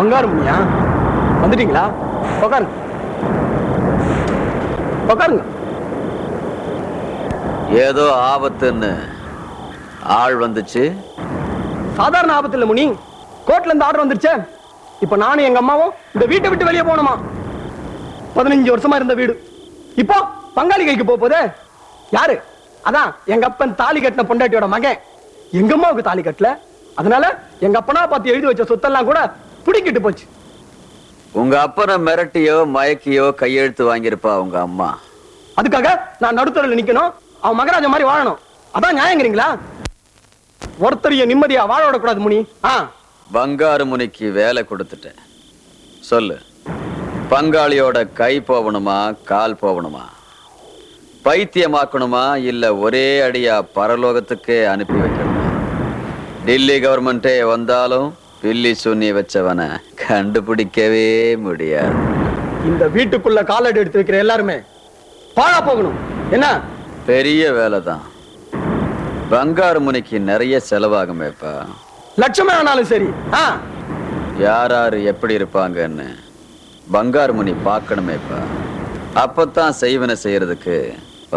பங்காருமணியா வந்துட்டீங்களா? உட்காருங்க உட்காருங்க. ஏதோ ஆபத்துன்னு ஆள் வந்துச்சு. சாதாரண ஆபத்து இல்ல முனி, கோர்ட்ல இருந்து ஆர்டர் வந்துருச்சே. இப்ப நானும் எங்க அம்மாவும் இந்த வீட்டை விட்டு வெளியே போகணுமா? 15 வருஷமா இருந்த வீடு இப்போ பங்காளி கைக்கு போகுதே. யாரு? அதான் எங்க அப்பன் தாலி கட்டின பொண்டாட்டியோட மகன். எங்க அம்மாவுக்கு தாலி கட்டல, அதனால எங்க அப்பனா பார்த்து எழுதி வச்ச சொத்தெல்லாம் கூட புடிக்கிட்டு போச்சு. உங்க அப்பனை மிரட்டியோ மயக்கியோ கையெழுத்து வாங்கியிருப்பா உங்க அம்மா. அதுக்காக நான் நடுத்தரில் நிக்கணும், அவன் மகராஜ மாதிரி வாழணும், அதான் நியாயங்கிறீங்களா? ஒருத்தரைய நிம்மதியா வாழ விடக்கூடாது முனி. பங்காரு முனிக்கு வேலை கொடுத்துட்டேன். சொல்லு, பங்காளியோட கை போகணுமா கால் போகணுமா? பைத்தியமாக்கணுமா இல்ல ஒரே அடியா பரலோகத்துக்கே அனுப்பி வைக்கணுமா? டில்லி கவர்மெண்டே வந்தாலும் பில்லி சுண்ணி வச்சவனை கண்டுபிடிக்கவே முடியாது. இந்த வீட்டுக்குள்ள காலடி எடுத்து வைக்கிற எல்லாருமே பாழா போகணும். என்ன பெரிய வேலைதான். பங்காரு முனிக்கு நிறைய செலவாகுமேப்பா. லட்சமே ஆனாலும் சரி. யாராரு எப்படி இருப்பாங்கன்னு பங்காரு முனி பார்க்கணுமேப்பா. அப்பத்தான் செய்வன செய்யறதுக்கு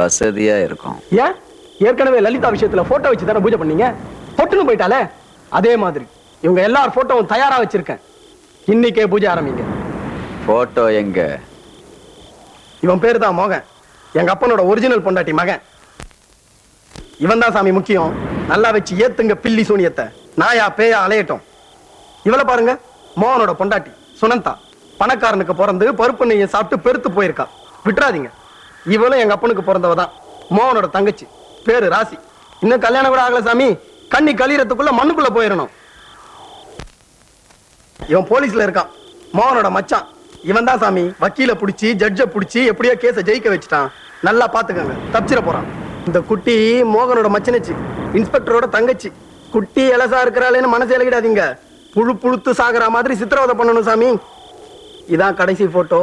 வசதியா இருக்கும். ஏன் ஏற்கனவே லலிதா விஷயத்துல போட்டோ வச்சு தானே பூஜை பண்ணீங்க? பொட்டுன்னு போயிட்டாலே அதே மாதிரி இவங்க எல்லார் போட்டோவும் தயாரா வச்சிருக்கேன். இன்னைக்கே பூஜை ஆரம்பிங்க. போட்டோ எங்க? இவன் பேரு தான் மோகன், எங்க அப்பனோட ஒரிஜினல் பொண்டாட்டி மகன். இவன் தான் சாமி முக்கியம். நல்லா வச்சு ஏத்துங்க பில்லி சூனியத்தை. நாயா பேயா அலையட்டும். இவளை பாருங்க, மோகனோட பொண்டாட்டி சுனந்தா. பணக்காரனுக்கு பிறந்து பருப்பு நெய்யை சாப்பிட்டு பெருத்து போயிருக்கா. விட்டுறாதீங்க. இவளும் எங்க அப்பனுக்கு பிறந்தவ தான், மோகனோட தங்கச்சி. பேரு ராசி. இன்னும் கல்யாணம் கூட ஆகல சாமி. கண்ணி கலியறதுக்குள்ள மண்ணுக்குள்ள போயிடணும். இவன் போலீஸ்ல இருக்கான், மோகனோட மச்சான். இவன் தான் சாமி வக்கீல புடிச்சு ஜட்ஜ புடிச்சு எப்படியோ கேஸ ஜெயிக்க வச்சுட்டான். நல்லா பாத்துக்கங்க, தப்பிச்சிட போறான். இந்த குட்டி மோகனோட மச்சனச்சு, இன்ஸ்பெக்டரோட தங்கச்சி. குட்டி எலசா இருக்கிறாளேன்னு மனசு இலகிடாதீங்க. புழு புழுத்து சாகுற மாதிரி சித்திரவதை பண்ணணும் சாமி. இதான் கடைசி போட்டோ,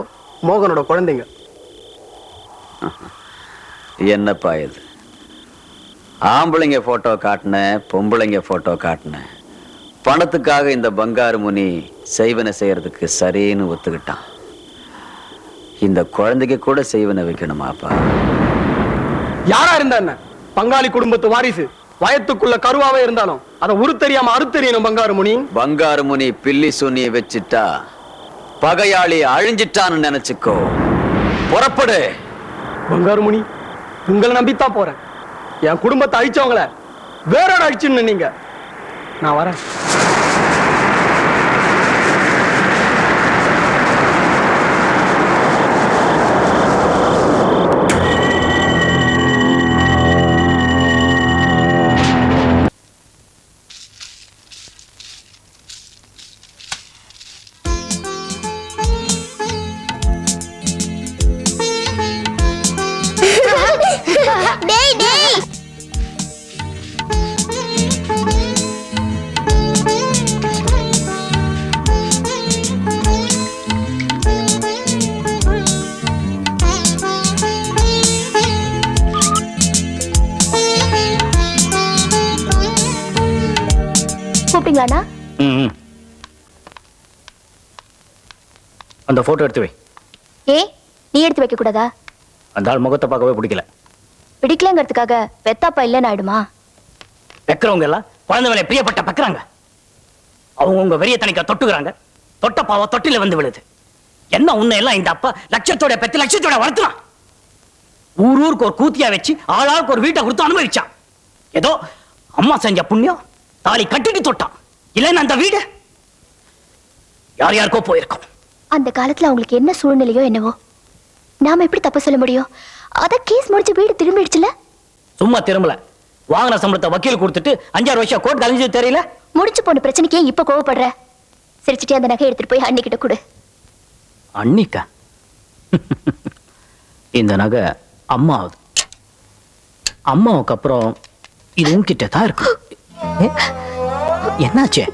மோகனோட குழந்தைங்க. என்னப்பா இது? ஆம்பளைங்க போட்டோ காட்டின, பொம்பளைங்க போட்டோ காட்டின. பணத்துக்காக இந்த பங்காரு முனி செய்வனை செய்யறதுக்கு சரின்னு ஒத்துக்கிட்டான். இந்த குழந்தைக்கு கூட செய்வனை வைக்கணுமாப்பா? யாரா இருந்தா என்ன, பங்காளி குடும்பத்து வாரிசு. வயத்துக்குள்ள கருவாவே இருந்தாலும் அதை உருத்தெரியாம அறுத்தெறியணும் பங்காரு முனி. பங்காரு முனி பில்லி சுனியை வச்சுட்டா பகையாளி அழிஞ்சிட்டான்னு நினைச்சுக்கோ. புறப்படு. பங்காரு முனி, உங்களை நம்பித்தான் போறேன். என் குடும்பத்தை அழிச்சவங்கள வேறோட அழிச்சுன்னு நீங்க. நான் வரேன். அந்த போட்டோ எடுத்து வை. ஏ, நீ எடுத்து வைக்க கூடாதா? அந்த ஆள் முகத்தை பார்க்கவே பிடிக்கல. பிடிக்கலங்கிறதுக்காக பெத்தாப்பா இல்லைன்னு ஆயிடுமா? வைக்கிறவங்க எல்லாம் குழந்தைகளை பிரியப்பட்ட பக்குறாங்க. அவங்க உங்க வெறிய தனிக்க தொட்டுக்கிறாங்க. தொட்ட பாவ தொட்டில வந்து விழுது. என்ன உன்னை எல்லாம் இந்த அப்பா லட்சத்தோட பெத்து லட்சத்தோட வளர்த்துறான். ஊருக்கு ஒரு கூத்தியா வச்சு ஆளாளுக்கு ஒரு வீட்டை கொடுத்து அனுபவிச்சான். ஏதோ அம்மா செஞ்ச புண்ணியம் தாலி கட்டிட்டு தொட்டான். இல்லைன்னு அந்த வீடு யார் யாருக்கோ போயிருக்கோம். அந்த காலத்துல அவங்களுக்கு என்ன சூழ்நிலையோ என்னவோ, நாம எப்படி தப்பு சொல்ல முடியும்? அத கேஸ் முடிச்சு வீடு திரும்பிடுச்சுல. சும்மா திரும்பல, வாங்கின சம்பளத்தை வக்கீல் கொடுத்துட்டு 5-6 வருஷம் கோர்ட் கழிஞ்சது தெரியல. முடிச்சு போன பிரச்சனைக்கே இப்ப கோவப்படுற? சிரிச்சுட்டே அந்த நகை எடுத்துட்டு போய் அண்ணிக்கிட்ட கொடு. அண்ணிக்கா? இந்த நகை அம்மாவது. அம்மாவுக்கு அப்புறம் இது உன்கிட்ட தான் இருக்கு. என்னாச்சு?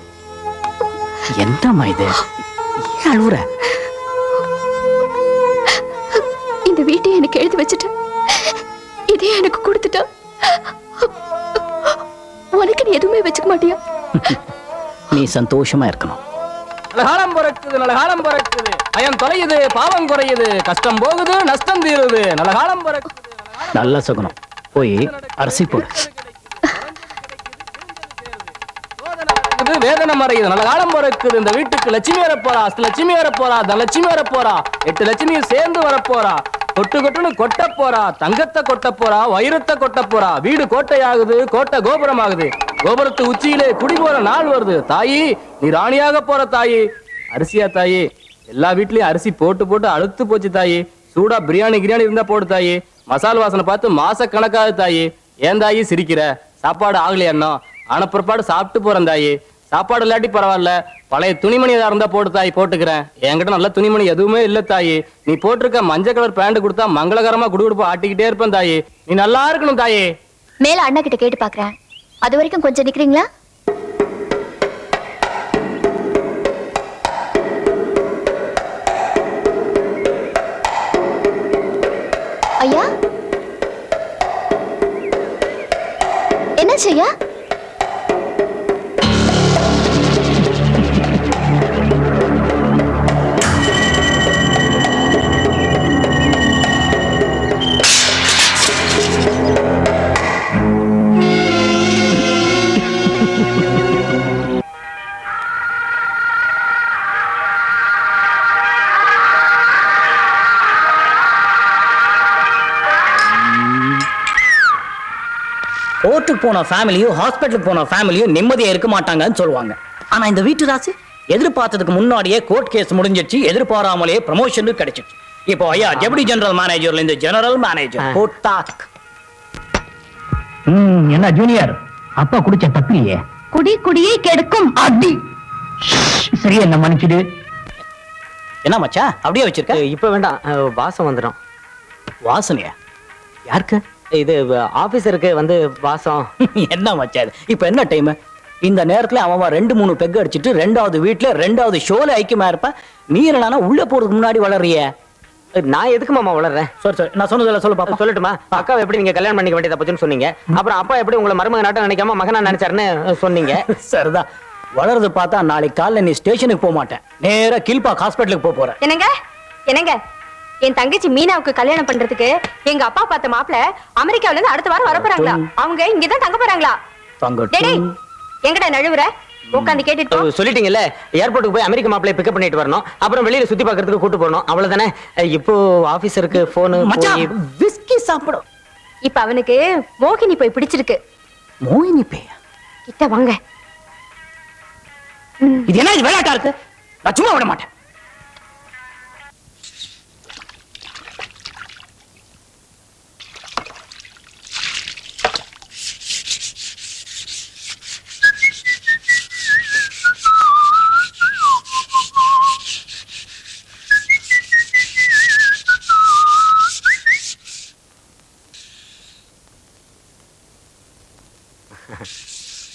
என்னம்மா இது? ஏன் அழுவுற? இந்த வீட்டை எனக்கு எழுதி வச்சுட்டு இதே எனக்கு கொடுத்துட்டா உனக்கு நீ எதுவுமே வச்சுக்க மாட்டியா? நீ சந்தோஷமா இருக்கணும். காலம் பிறக்குது, நல்ல காலம் பிறக்குது. பயம் தொலையுது, பாவம் குறையுது, கஷ்டம் போகுது, நஷ்டம் தீருது. நல்ல காலம் பிறக்குது. நல்ல சகுனம். போய் அரிசி போடு. வேதனை மறையுது, நல்ல காலம் பிறக்குது. இந்த வீட்டுக்கு லட்சுமி வரப்போறா, அஷ்டலட்சுமி வரப்போறா, தனலட்சுமி வரப்போறா, 8 லட்சுமியும் சேர்ந்து வரப்போறா. கொட்டு கொட்டுன்னு கொட்ட போறா, தங்கத்தை கொட்ட போறா, வைரத்தை கொட்ட போறா. வீடு கோட்டை ஆகுது, கோட்டை கோபுரம் ஆகுது. கோபுரத்து உச்சியிலே குடி போற நாள் வருது. தாயி, நீ ராணியாக போற தாயி. அரிசியா தாயி? எல்லா வீட்லயும் அரிசி போட்டு போட்டு அழுத்து போச்சு தாயி. சூடா பிரியாணி கிரியாணி இருந்தா போடு தாயி. மசால் வாசனை பார்த்து மாச கணக்காது தாயி. ஏன் தாயி சிரிக்கிற? சாப்பாடு ஆகலையா இன்னும்? ஆன பிற்பாடு சாப்பிட்டு போறேன் தாயி. சாப்பாடு இல்லாட்டி பரவாயில்ல, பழைய துணிமணி ஏதா இருந்தா போட்டு தாய், போட்டுக்கிறேன். என்கிட்ட நல்ல துணிமணி எதுவுமே இல்ல தாயி. நீ போட்டிருக்க மஞ்சள் கலர் பேண்ட் கொடுத்தா மங்களகரமா குடுகுடுப்பு ஆட்டிக்கிட்டே இருப்பேன் தாயி. நீ நல்லா இருக்கணும் தாயி. மேல அண்ணா கிட்ட கேட்டு பாக்குறேன். அது வரைக்கும் கொஞ்சம் நிக்கிறீங்களா? ஐயா, என்னாச்சு ஐயா? கோர்ட்டுக்கு போன ஃபேமிலியும் ஹாஸ்பிட்டலுக்கு போன ஃபேமிலியும் நிம்மதியா இருக்க மாட்டாங்கன்னு சொல்லுவாங்க. ஆனா இந்த வீட்டு ராசி எதிர்பார்த்ததுக்கு முன்னாடியே கோர்ட் கேஸ் முடிஞ்சிருச்சு, எதிர்பாராமலே ப்ரமோஷன் கிடைச்சிருச்சு. இப்போ ஐயா டெபுட்டி ஜெனரல் மேனேஜர்ல இருந்து ஜெனரல் மேனேஜர் போட்டாக். என்ன ஜூனியர், அப்பா குடிச்ச தப்பியே? குடி குடியை கெடுக்கும். அடி சரி, என்ன மன்னிச்சிடு. என்ன மச்சா அப்படியே வச்சிருக்க? இப்ப வேண்டாம், வாசம் வந்துடும். வாசனையா? யாருக்கு? இது ஆபீசருக்கு வந்து வாசம். என்ன மச்சா இது? இப்ப என்ன டைம்? இந்த நேரத்துல அவன் 2-3 பெக் அடிச்சிட்டு 2வது வீட்டுல 2வது ஷோல ஐக்கியமா இருப்ப. நீ என்னன்னா உள்ள போறதுக்கு முன்னாடி வளர்றிய? நான் எதுக்கு மாமா வளர்றேன்? சரி நான் சொன்னதில்ல சொல்லு பாப்பா. சொல்லட்டுமா? அக்காவை எப்படி நீங்க கல்யாணம் பண்ணிக்க வேண்டியதை பத்தின்னு சொன்னீங்க. அப்புறம் அப்பா எப்படி உங்களை மருமக நாட்டம் நினைக்காம மகனா நினைச்சாருன்னு சொன்னீங்க. சரிதான். வளர்றது பார்த்தா நாளைக்கு காலைல நீ ஸ்டேஷனுக்கு போக மாட்டேன், நேரா கீழ்பாக் ஹாஸ்பிட்டலுக்கு போற. என்னங்க என் தங்கச்சி மீனாவுக்கு கல்யாணம் பண்றதுக்கு எங்க அப்பா பார்த்த மாப்பிள்ள அமெரிக்காவில இருந்து அடுத்த வாரம் வர போறாங்களா? அவங்க இங்கதான் தங்க போறாங்களா? எங்கடா நழுவுற? உட்காந்து கேட்டுட்டு சொல்லிட்டீங்கல்ல, ஏர்போர்ட்டுக்கு போய் அமெரிக்க மாப்பிள்ளை பிக்கப் பண்ணிட்டு வரணும், அப்புறம் வெளியில சுத்தி பார்க்கிறதுக்கு கூட்டு போகணும், அவ்வளவுதானே. இப்போ ஆபீசருக்கு போன் விஸ்கி சாப்பிடும். இப்ப அவனுக்கு மோகினி போய் பிடிச்சிருக்கு. மோகினி பேயா? கிட்ட வாங்க. இது என்ன விளையாட்டா இருக்கு? நான் சும்மா விட மாட்டேன்.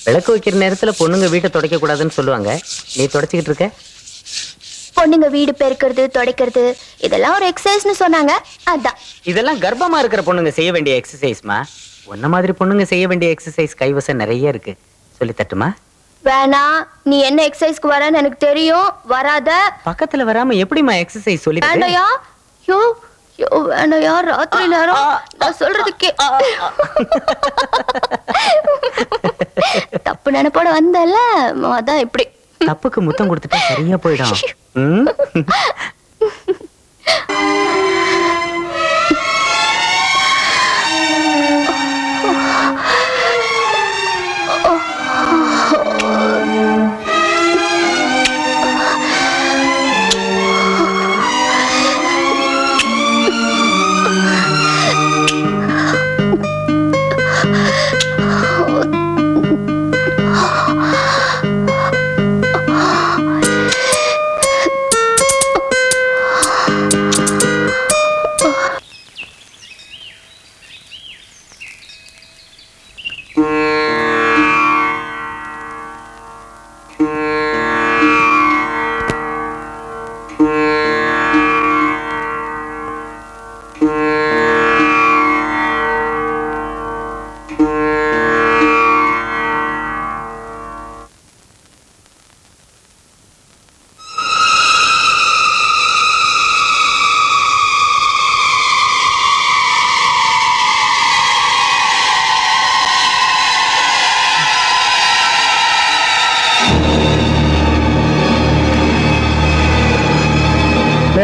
விளக்கு வைக்கிற நேரத்துல பொண்ணுங்க வீட்டை துடைக்க கூடாதுன்னு சொல்லுவாங்க. நீ துடைச்சிக்கிட்டு இருக்க? பொண்ணுங்க வீடு பெருக்கிறது துடைக்கிறது இதெல்லாம் ஒரு எக்ஸசைஸ்னு சொன்னாங்க, அதான். இதெல்லாம் கர்ப்பமா இருக்கிற பொண்ணுங்க செய்ய வேண்டிய எக்ஸசைஸ்மா. உன்ன மாதிரி பொண்ணுங்க செய்ய வேண்டிய எக்ஸசைஸ் கைவசம் நிறைய இருக்கு. சொல்லி தட்டுமா? வேணா, நீ என்ன எக்ஸசைஸ்க்கு வரன்னு எனக்கு தெரியும், வராத. பக்கத்துல வராம எப்படிமா எக்ஸசைஸ் சொல்லி? வேண்டாயா? யோ யோ வேண்டாயா, ராத்திரி நேரம் நான் சொல்றதுக்கே. தப்பு நினைப்போட வந்தல, அதான் இப்படி. தப்புக்கு முத்தம் கொடுத்துட்டா சரியா போயிடும்.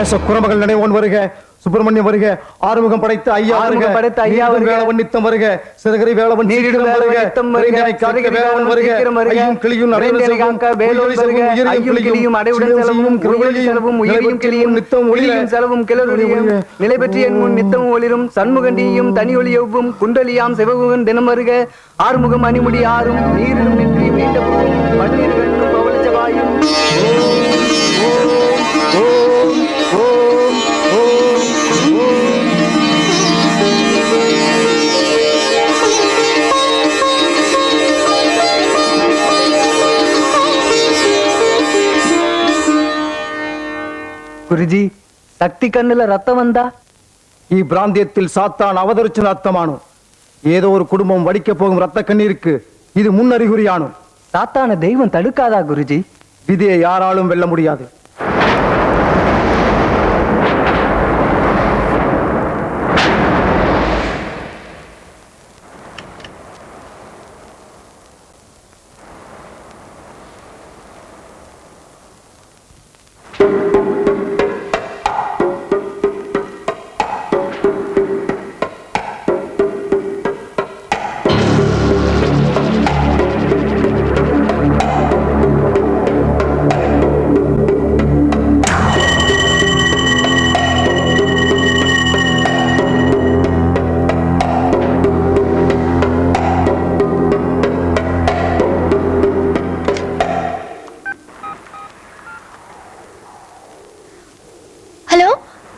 தேச குரமகள் நினைவோன் வருக, சுப்பிரமணியம் வருக, ஆறுமுகம் படைத்த ஐயா வருக, படைத்த ஐயா வருக, வேளவன் நித்தம் வருக, சிறகரி வேளவன் நீரிடும் வருக, நித்தம் வருக, காக்க வேளவன் வருக, ஐயும் கிளியும் காக்க வேலோன் வருக, ஐயும் கிளியும் அடைவுடன் செலவும் உயிரில் செலவும் உயிரியும் கிளியும் நித்தம் ஒளியும் செலவும் கிளறொளியும் நிலை பெற்று என் முன் நித்தம் ஒளிரும் சண்முகண்டியும் தனி ஒளி எவ்வும் குண்டலியாம் சிவகுகன் தினம் வருக, ஆறுமுகம் அணிமுடி ஆறும் நீரிடும் நின்றி மீண்ட பன்னீர் வெண்ணும் பவளச்ச வாயும் గురుజీ శక్తి కన్నుల రక్తం వందా ఈ ప్రాంత్యத்தில் சாத்தான் அவதரிச்ச ரத்தமானோ ஏதோ ஒரு குடும்பம் வடிக்க போகும் ரத்த கண்ணீருக்கு இது முன்னறிகுறியானோ சாத்தான தெய்வம் தடுக்காதா குருஜி விதியை யாராலும் வெல்ல முடியாது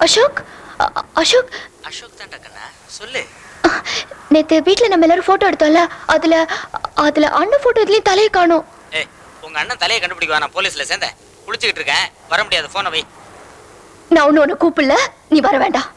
அசோக் அசோக் அசோக் தான்டா கண்ணா, சொல்லு. நேத்து வீட்ல நம்ம எல்லாரும் போட்டோ எடுத்தோம்ல, அதுல அண்ணன் போட்டோ இதுலயும் தலையை காணோம். ஏய், உங்க அண்ணன் தலையை கண்டுபிடிக்கவா? நான் போலீஸ்ல சேர்ந்தேன், குளிச்சுக்கிட்டு இருக்கேன், வர முடியாது. போனை வை. நான் ஒன்னு கூப்பிடல, நீ வர வேண்டாம்.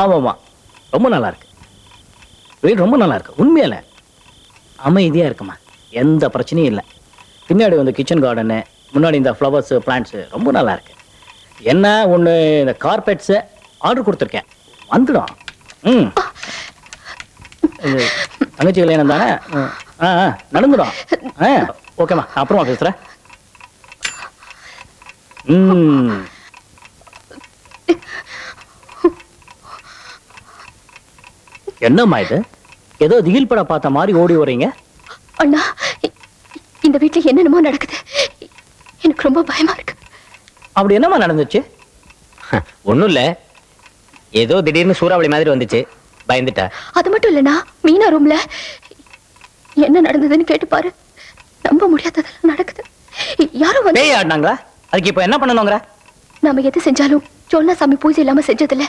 ஆமாம்மா, ரொம்ப நல்லா இருக்கு. வீடு ரொம்ப நல்லா இருக்கு. உண்மையில அமைதியா இருக்குமா, எந்த பிரச்சனையும் இல்லை. பின்னாடி வந்து கிச்சன் கார்டனு, முன்னாடி இந்த ஃப்ளவர்ஸ் பிளான்ட்ஸ் ரொம்ப நல்லா இருக்கு. என்ன ஒன்று, இந்த கார்பெட்ஸு ஆர்டர் கொடுத்துருக்கேன், வந்துடும். தங்கச்சி கல்யாணம் தானே, நடந்துடும். ஓகேம்மா, அப்புறமா பேசுகிறேன். என்னம்மா இது, ஏதோ திகில் படம் பார்த்த மாதிரி ஓடி வரீங்க? அண்ணா, இந்த வீட்டுல என்னென்னமோ நடக்குது, எனக்கு ரொம்ப பயமா இருக்கு. அப்படி என்னம்மா நடந்துச்சு? ஒண்ணும் இல்ல, ஏதோ திடீர்னு சூறாவளி மாதிரி வந்துச்சு, பயந்துட்டா. அது மட்டும் இல்லனா, மீனா ரூம்ல என்ன நடந்ததுன்னு கேட்டு பாரு. நம்ப முடியாததெல்லாம் நடக்குது. யாரும் வந்து பேய் ஆடினாங்களா? அதுக்கு இப்ப என்ன பண்ணணுங்கிற? நாம எது செஞ்சாலும் சோழனா சாமி பூஜை இல்லாம செஞ்சதில்ல.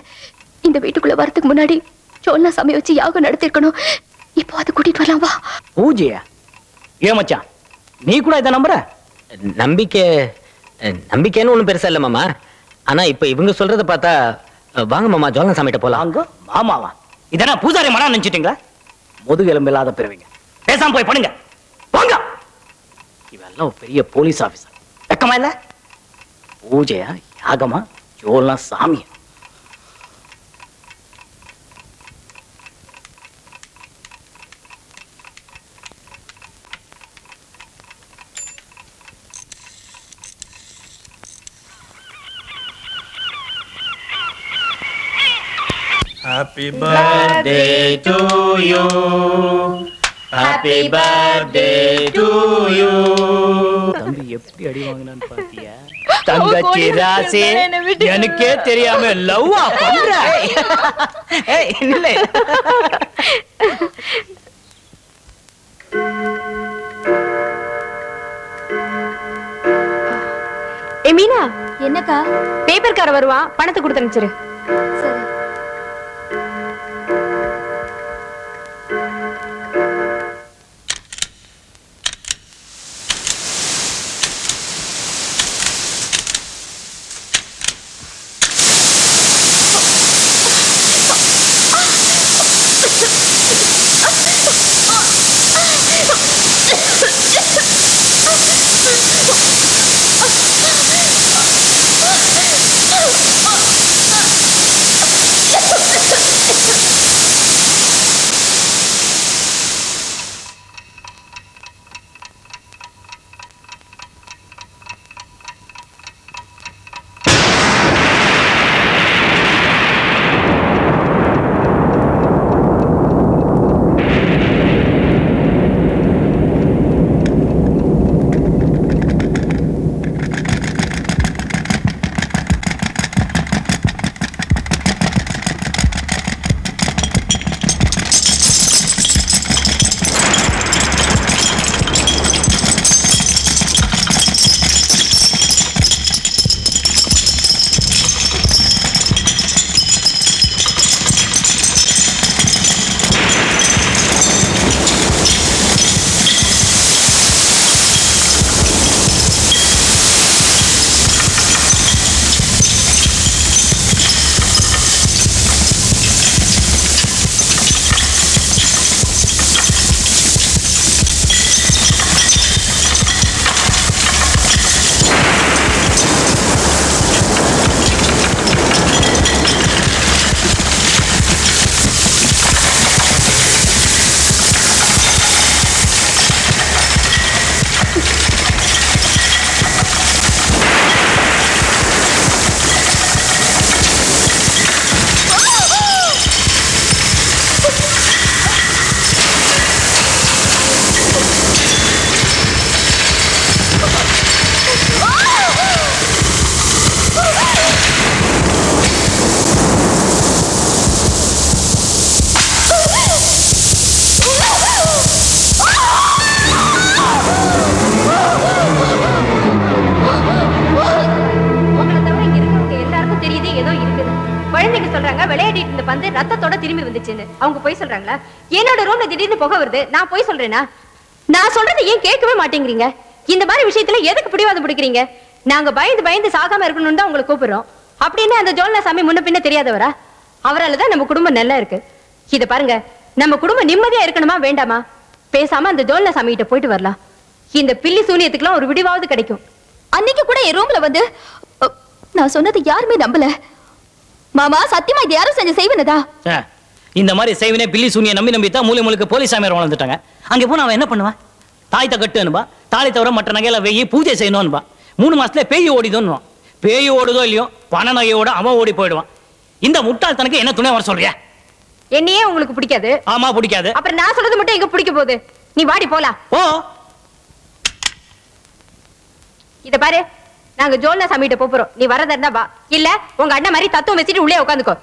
இந்த வீட்டுக்குள்ள வரதுக்கு முன்னாடி சோழனா சாமி வச்சு யாகம் நடத்திருக்கணும். இப்போ அது கூட்டிட்டு வரலாம் வா. பூஜையா? ஏன் மச்சான், நீ கூட இதை நம்புற? நம்பிக்கைன்னு ஒண்ணும் பெருசா இல்ல மாமா. ஆனா இப்ப இவங்க சொல்றத பார்த்தா வாங்க மாமா ஜோலன் சாமிட்ட போலாம். அங்க மாமாவா? இதெல்லாம் பூஜாரி மனம் நினைச்சிட்டீங்களா? முதுகெலும்பு இல்லாத பிறவிங்க. பேசாம போய் பண்ணுங்க வாங்க. இவெல்லாம் ஒரு பெரிய போலீஸ் ஆபீசர். வெக்கமா இல்ல? பூஜையா யாகமா ஜோலாம் சாமியா? Happy birthday to you. Happy birthday to you. தம்பி எப்படி அடி வாங்கினான்னு பாத்தியா? தங்கச்சி ராசி எனக்கே தெரியாம லவ்வா பண்ற. ஏய் நில்லை. மீனா, என்னக்கா? பேப்பர்கார வருவான், பணத்தை கொடுத்து அனுப்பிச்சிரு. சரி. விளையாடிட்டு இருந்த பந்து ரத்தத்தோட திரும்பி வந்துச்சுன்னு அவங்க போய் சொல்றாங்களா? என்னோட ரூம்ல திடீர்னு புகை வருது, நான் போய் சொல்றேனா? நான் சொல்றது ஏன் கேட்கவே மாட்டேங்கிறீங்க? இந்த மாதிரி விஷயத்துல எதுக்கு பிடிவாதம் பிடிக்கிறீங்க? நாங்க பயந்து பயந்து சாகாம இருக்கணும்னு தான் உங்களை கூப்பிடுறோம். அப்படின்னு அந்த ஜோல்னா சாமி முன்ன பின்ன தெரியாதவரா? அவரால் தான் நம்ம குடும்பம் நல்லா இருக்கு. இத பாருங்க, நம்ம குடும்பம் நிம்மதியா இருக்கணுமா வேண்டாமா? பேசாம அந்த ஜோல்னா சாமி கிட்ட போயிட்டு வரலாம். இந்த பில்லி சூனியத்துக்குலாம் ஒரு விடிவாவது கிடைக்கும். அன்னைக்கு கூட என் ரூம்ல வந்து நான் சொன்னது யாருமே நம்பல. மாமா சத்தியமா இது யாரும் செஞ்ச செய்வனதா? இந்த மாதிரி செய்வனே பில்லி சூனிய நம்பி நம்பி தான் மூலை முழுக்க போலீஸ் சாமியார் வளர்ந்துட்டாங்க. அங்க போனா அவன் என்ன பண்ணுவான்? தாய் கட்டு அனுப்பா, தாலி தவிர மற்ற நகையில வெயி பூஜை செய்யணும்பா. 3 மாசத்துல பேய் ஓடிதோன்னு. பேய் ஓடுதோ இல்லையோ பண நகையோட அவன் ஓடி போயிடுவான். இந்த முட்டாள்தனக்கு என்ன துணை வர சொல்றியா? என்னையே உங்களுக்கு பிடிக்காது? ஆமா பிடிக்காது. அப்புறம் நான் சொல்றது மட்டும் எங்க பிடிக்க போகுது? நீ வாடி போலாம். ஓ இத பாரு, நாங்க ஜோல்னா சாமிகிட்ட போறோம். நீ வரதா இருந்தா வா, இல்ல உங்க அண்ணன் மாதிரி தத்துவம் வச்சுட்டு உள்ளே உட்காந்துக்கோ.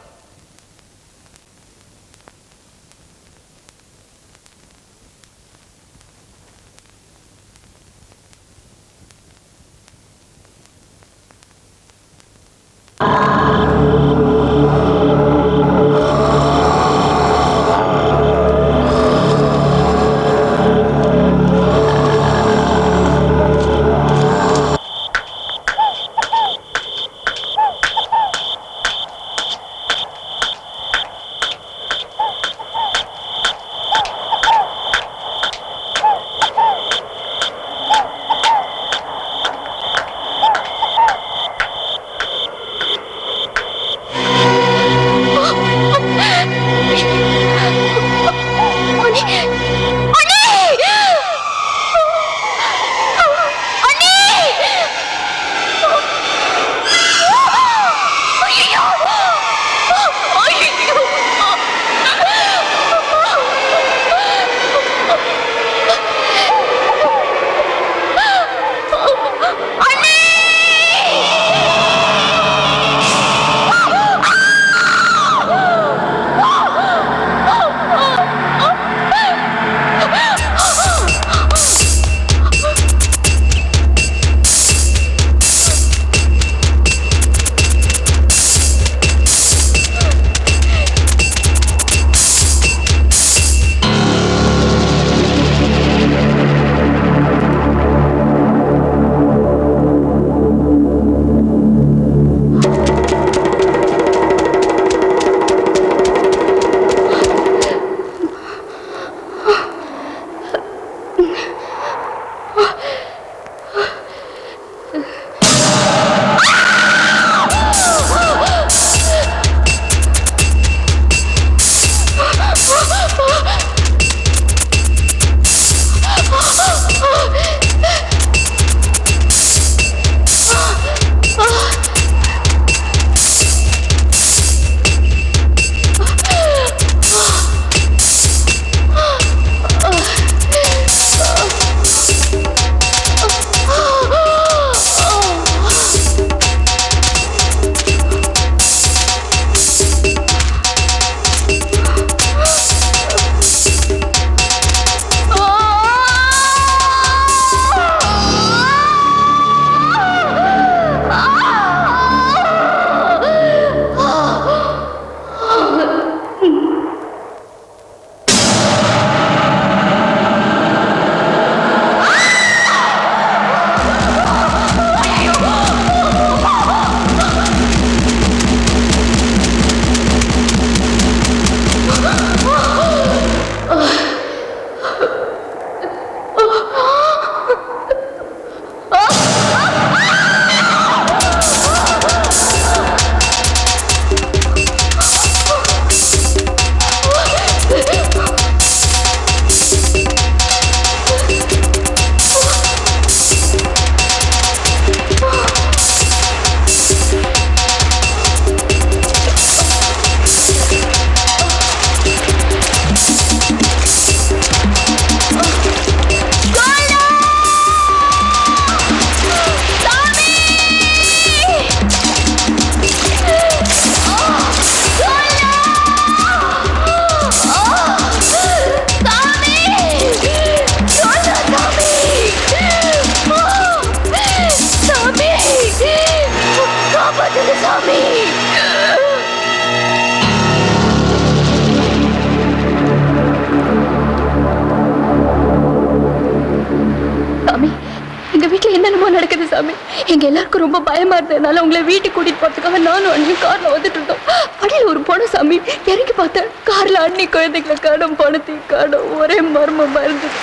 நடக்குது சாமி. எங்க எல்லாருக்கும் ரொம்ப பயமா இருந்ததுனால உங்களை வீட்டுக்கு கூட்டிட்டு போறதுக்காக நானும் அண்ணியும் கார்ல வந்துட்டு இருந்தோம். வழியில ஒரு பொண்ணு சாமி இறங்கி பார்த்தேன். கார்ல அண்ணி குழந்தைகளை காணும், பணத்தையும் காணும். ஒரே மர்மமா இருந்தது.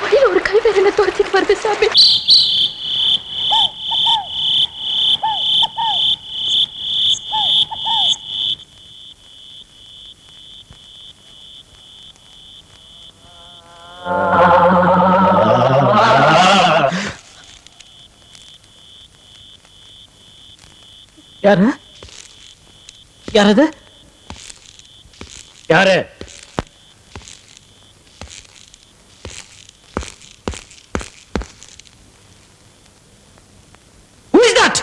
வழியில ஒரு கை வேற என்ன துரத்திட்டு வருது சாமி. யாரு யாரது யாரு? Who is that?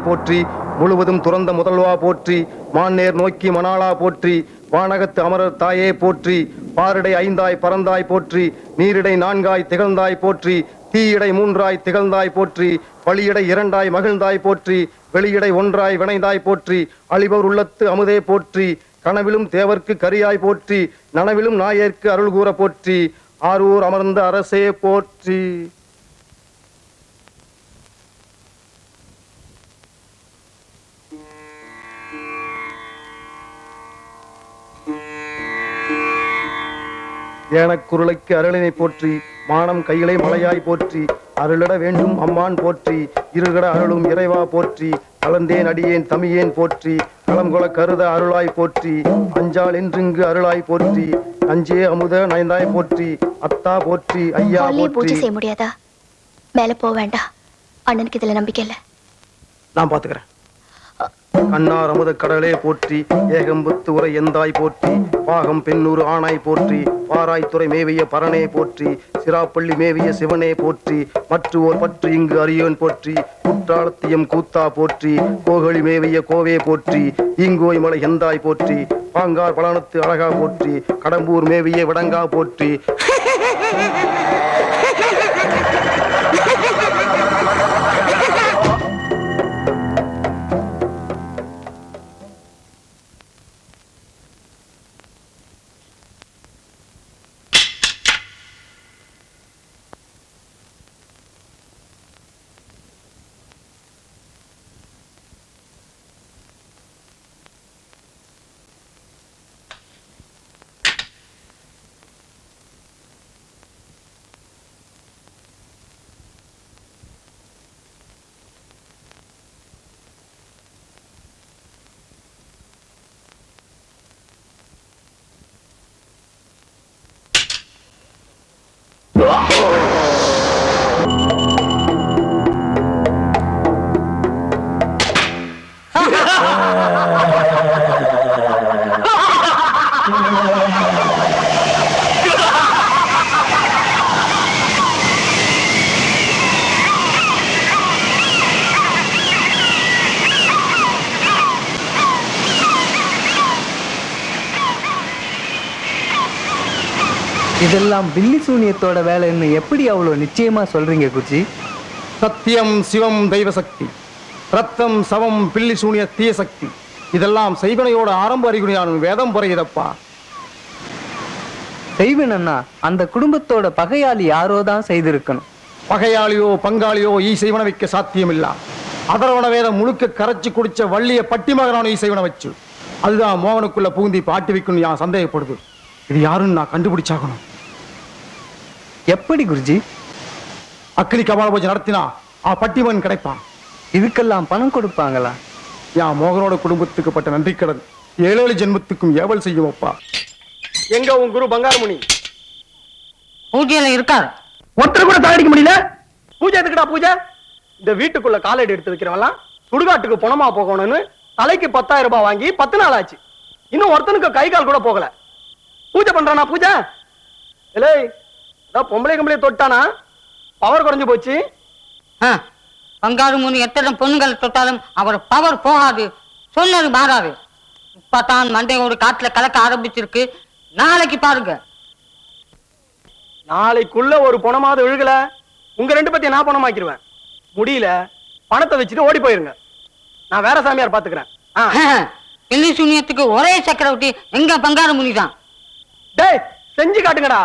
போற்றி முழுவதும் துறந்த முதல்வா போற்றி மான்னேர் நோக்கி மணாளா போற்றி வானகத்து அமரர் தாயே போற்றி பாரிடை ஐந்தாய் பறந்தாய் போற்றி நீரிடை நான்காய் திகழ்ந்தாய் போற்றி தீயிடை மூன்றாய் திகழ்ந்தாய் போற்றி பழியிடை இரண்டாய் மகிழ்ந்தாய் போற்றி வெளியிடை ஒன்றாய் வினைந்தாய் போற்றி அழிபவர் உள்ளத்து அமுதே போற்றி கனவிலும் தேவர்க்கு கரியாய் போற்றி நனவிலும் நாயர்க்கு அருள் கூற போற்றி ஆரூர் அமர்ந்த அரசே போற்றி. ஏனக்குருளைக்கு அருளினை போற்றி மானம் கைகளை மலையாய் போற்றி அருளிட வேண்டும் அம்மான் போற்றி இருகட அருளும் இறைவா போற்றி கலந்தேன் அடியேன் தமியேன் போற்றி களம்கொள கருத அருளாய் போற்றி அஞ்சால் என்றிங்கு அருளாய் போற்றி அஞ்சே அமுத நயந்தாய் போற்றி அத்தா போற்றி ஐயா பூஜை போற்றி. செய்ய முடியாதா? மேல போக வேண்டாம், அண்ணனுக்கு இதுல நம்பிக்கை இல்ல. நான் பாத்துக்கிறேன். கண்ணார் அமுத கடலே போற்றி ஏகம்புத்து உரை எந்தாய் போற்றி பாகம் பெண்ணூறு ஆணாய் போற்றி பாராய்த்துறை மேவிய பரணே போற்றி சிராப்பள்ளி மேவிய சிவனே போற்றி மற்றுவோர் பற்று இங்கு அறியோன் போற்றி குற்றாலத்தியம் கூத்தா போற்றி கோகழி மேவிய கோவே போற்றி ஈங்கோய் மலை எந்தாய் போற்றி பாங்கார் பலனத்து அழகா போற்றி கடம்பூர் மேவிய விடங்கா போற்றி. இதெல்லாம் பில்லி சூனியத்தோட வேலைன்னு எப்படி அவ்வளவு நிச்சயமா சொல்றீங்க குருஜி? சத்தியம் சிவம் தெய்வ சக்தி, ரத்தம் சவம் பில்லி சூனிய தீய சக்தி, இதெல்லாம் செய்வனையோட ஆரம்ப அறிகுறியான வேதம் புறையுதப்பா. செய்வன் அண்ணா, அந்த குடும்பத்தோட பகையாளி யாரோ தான் செய்திருக்கணும். பகையாளியோ பங்காளியோ ஈ செய்வன வைக்க சாத்தியமில்லா. அதரவண வேதம் முழுக்க கரைச்சி குடிச்ச வள்ளிய பட்டி மகனான ஈ செய்வன வச்சு அதுதான் மோகனுக்குள்ள பூந்தி பாட்டி வைக்கணும் நான் சந்தேகப்படுது. இது யாருன்னு நான் கண்டுபிடிச்சாகணும். எப்படி குருஜி? அக்னி கபால பூஜை நடத்தினா பட்டிமன் கிடைப்பான். இதுக்கெல்லாம் பணம் கொடுப்பாங்களா? என் மோகனோட குடும்பத்துக்கு பட்ட நன்றி கடன் 7 ஜென்மத்துக்கும் ஏவல் செய்யும் அப்பா. எங்க உன் குரு பங்காரமுனி? பூஜையில இருக்கார். ஒருத்தர் கூட தாடிக்க முடியல. பூஜை எதுக்குடா பூஜை? இந்த வீட்டுக்குள்ள காலடி எடுத்து வைக்கிறவெல்லாம் சுடுகாட்டுக்கு பணமா போகணும்னு தலைக்கு 10,000 ரூபாய் வாங்கி 10 நாள் ஆச்சு. இன்னும் ஒருத்தனுக்கு கை கால் கூட போகல. பூஜை பண்றானா பூஜை? இல்லை பொம்பளை கம்பளை தொட்டானா பவர் குறைஞ்சு போச்சு. பங்காரு முனி எத்தனை பொண்ணுங்களை தொட்டாலும் அவர் பவர் போகாது, சொன்னது மாறாது. இப்பதான் மண்டையோடு காட்டுல கலக்க ஆரம்பிச்சிருக்கு. நாளைக்கு பாருங்க. நாளைக்குள்ள ஒரு பணமாவது விழுகல உங்க 2 பத்தி நான் பணமாக்கிடுவேன். முடியல பணத்தை வச்சுட்டு ஓடி போயிருங்க. நான் வேற சாமியார் பாத்துக்கிறேன். பில்லி சூனியத்துக்கு ஒரே சக்கரவர்த்தி எங்க பங்காரு முனி தான். டேய் செஞ்சு காட்டுங்கடா.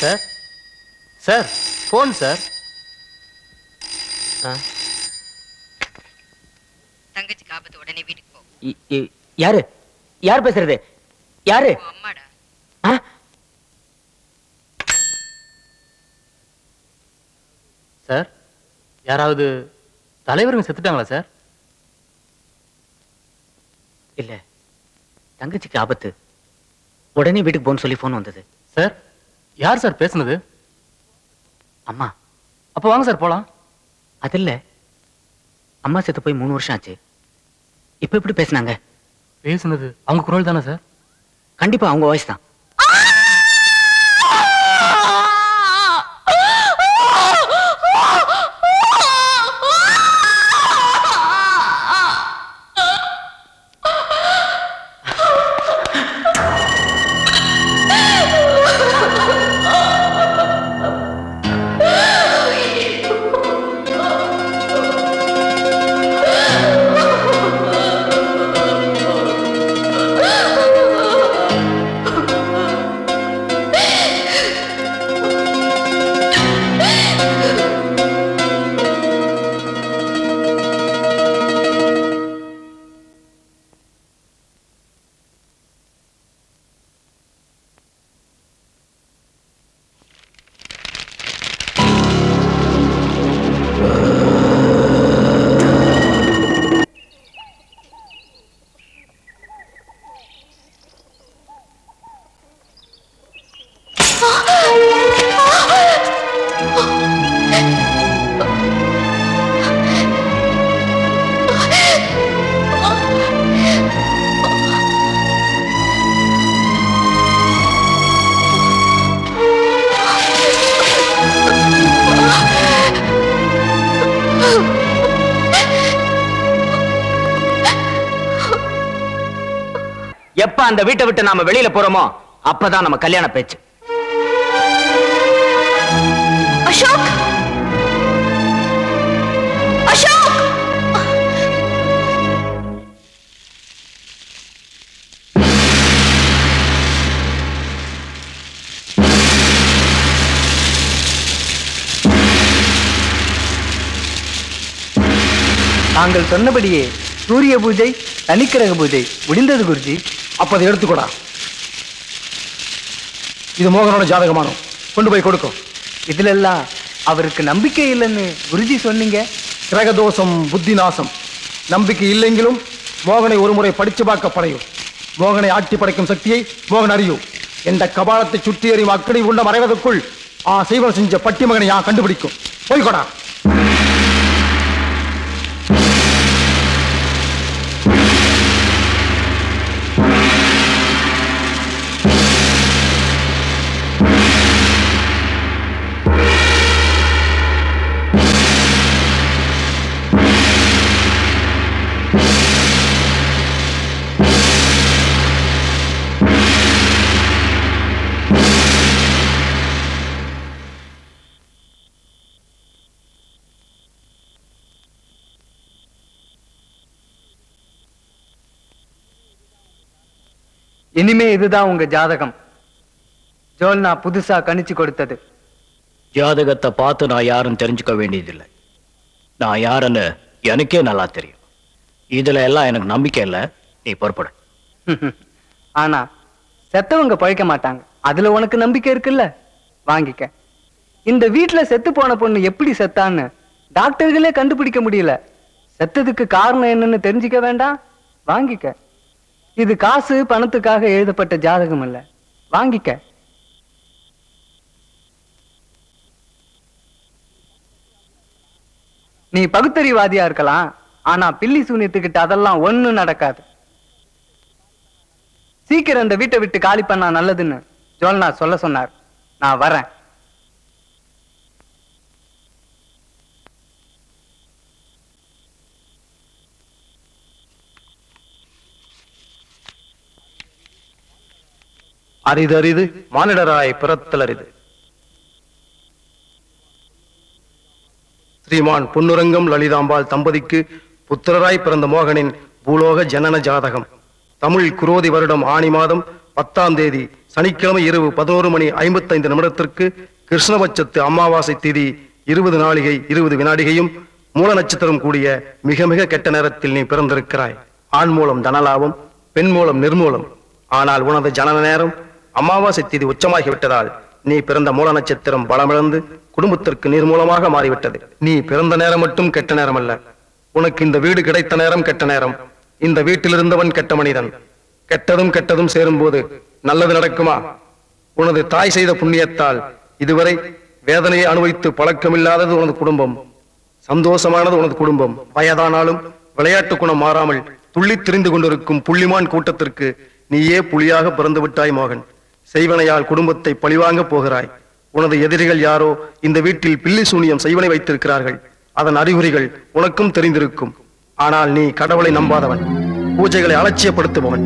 Sir sir phone sir. தங்கச்சிக்கு ஆபத்து, உடனே வீட்டுக்கு போ. யாரு யார் பேசுறது? யாரு? அம்மாடா. சார் யாராவது தலைவருங்க செத்துட்டாங்களா சார்? இல்ல, தங்கச்சிக்கு ஆபத்து, உடனே வீட்டுக்கு போன்னு சொல்லி போன் வந்தது. சார் யார் சார் பேசுனது? அம்மா. அப்ப வாங்க சார் போலாம். அது இல்ல, அம்மா செத்து போய் 3 வருஷம் ஆச்சு. இப்ப எப்படி பேசுனாங்க? பேசுனது அவங்க குரல் தானே சார்? கண்டிப்பா அவங்க வாய்ஸ் தான். எப்ப அந்த வீட்டை விட்டு நாம வெளியில போறோமோ அப்பதான் நம்ம கல்யாண பேச்சு. அசோக், அசோக், தாங்கள் சொன்னபடியே சூரிய பூஜை தனிக்கிரக பூஜை முடிந்தது குருஜி. அப்ப அதை எடுத்துக்கோடா. இது மோகனோட ஜாதகமானோ, கொண்டு போய் கொடுக்கும். இதுல எல்லாம் அவருக்கு நம்பிக்கை இல்லைன்னு குருஜி சொன்னீங்க. கிரகதோஷம், புத்தி நாசம். நம்பிக்கை இல்லைங்கிலும் மோகனை ஒரு முறை படிச்சு பார்க்க படையும். மோகனை ஆட்டி படைக்கும் சக்தியை மோகன் அறியும். எந்த கபாலத்தை சுற்றி எறியும் அக்கடி உண்ட மறைவதற்குள் செய்வன் செஞ்ச பட்டி மகனை கண்டுபிடிக்கும். போய்கொடா. இனிமே இதுதான் உங்க ஜாதகம். ஜோல்னா புதுசா கணிச்சு கொடுத்தது. ஜாதகத்தை பார்த்து நான் யாருன்னு தெரிஞ்சுக்க வேண்டியதில்லை. நான் யாருன்னு எனக்கே நல்லா தெரியும். இதுல எல்லாம் எனக்கு நம்பிக்கை இல்லை. நீ பொறுப்படு. ஆனா செத்தவங்க பழைக்க மாட்டாங்க. அதுல உனக்கு நம்பிக்கை இருக்குல்ல, வாங்கிக்க. இந்த வீட்டுல செத்து போன பொண்ணு எப்படி செத்தான்னு டாக்டர்களே கண்டுபிடிக்க முடியல. செத்ததுக்கு காரணம் என்னன்னு தெரிஞ்சுக்க வேண்டாம், வாங்கிக்க. இது காசு பணத்துக்காக எழுதப்பட்ட ஜாதகம் இல்ல, வாங்கிக்க. நீ பகுத்தறிவாதியா இருக்கலாம், ஆனா பில்லி சூனியத்துக்கிட்ட அதெல்லாம் ஒண்ணும் நடக்காது. சீக்கிரம் இந்த வீட்டை விட்டு காலி பண்ணா நல்லதுன்னு ஜோல்னா சொல்ல சொன்னார். நான் வரேன். அரிது அரிது மானிடராய் பிறத்தல் அரிது. ஸ்ரீமான் பொன்னுரங்கம் லலிதாம்பாள் தம்பதிக்கு புத்திரராய் பிறந்த மோகனின் பூலோக ஜனன ஜாதகம். தமிழ் குரோதி வருடம் ஆணி மாதம் 10ஆம் தேதி சனிக்கிழமை இரவு 11:55 கிருஷ்ணபட்சத்து அமாவாசை திதி 20 நாழிகை 20 வினாடிகையும் மூல நட்சத்திரம் கூடிய மிக மிக கெட்ட நேரத்தில் நீ பிறந்திருக்கிறாய். ஆண் மூலம் தனலாபம், பெண் மூலம் நிர்மூலம். ஆனால் உனது ஜனன நேரம் அமாவாசை திதி உச்சமாகிவிட்டதால் நீ பிறந்த மூல நட்சத்திரம் பலமிழந்து குடும்பத்திற்கு நிர்மூலமாக மாறிவிட்டது. நீ பிறந்த நேரம் மட்டும் கெட்ட நேரம் அல்ல, உனக்கு இந்த வீடு கிடைத்த நேரம் கெட்ட நேரம். இந்த வீட்டில் இருந்தவன் கெட்ட மனிதன். கெட்டதும் கெட்டதும் சேரும் போது நல்லது நடக்குமா? உனது தாய் செய்த புண்ணியத்தால் இதுவரை வேதனையை அனுபவித்து பழக்கமில்லாதது உனது குடும்பம். சந்தோஷமானது உனது குடும்பம். வயதானாலும் விளையாட்டு குணம் மாறாமல் துள்ளி திரிந்து கொண்டிருக்கும் புள்ளிமான் கூட்டத்திற்கு நீயே புலியாக பிறந்து விட்டாய் மோகன். செய்வனையால் குடும்பத்தை பழிவாங்க போகிறாய். உனது எதிரிகள் யாரோ இந்த வீட்டில் பில்லி சூனியம் செய்வனை வைத்திருக்கிறார்கள். அதன் அறிகுறிகள் உனக்கும் தெரிந்திருக்கும். ஆனால் நீ கடவுளை நம்பாதவன், பூஜைகளை அலட்சியப்படுத்துபவன்.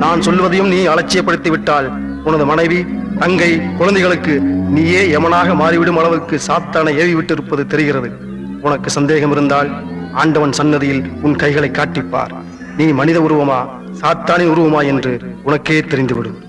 நான் சொல்வதையும் நீ அலட்சியப்படுத்தி விட்டால் உனது மனைவி, தங்கை, குழந்தைகளுக்கு நீயே யமனாக மாறிவிடும் அளவுக்கு சாத்தானை ஏவி விட்டிருப்பது தெரிகிறது. உனக்கு சந்தேகம் இருந்தால் ஆண்டவன் சன்னதியில் உன் கைகளை காட்டிப்பார். நீ மனித உருவமா சாத்தானின் உருவமா என்று உனக்கே தெரிந்துவிடும்.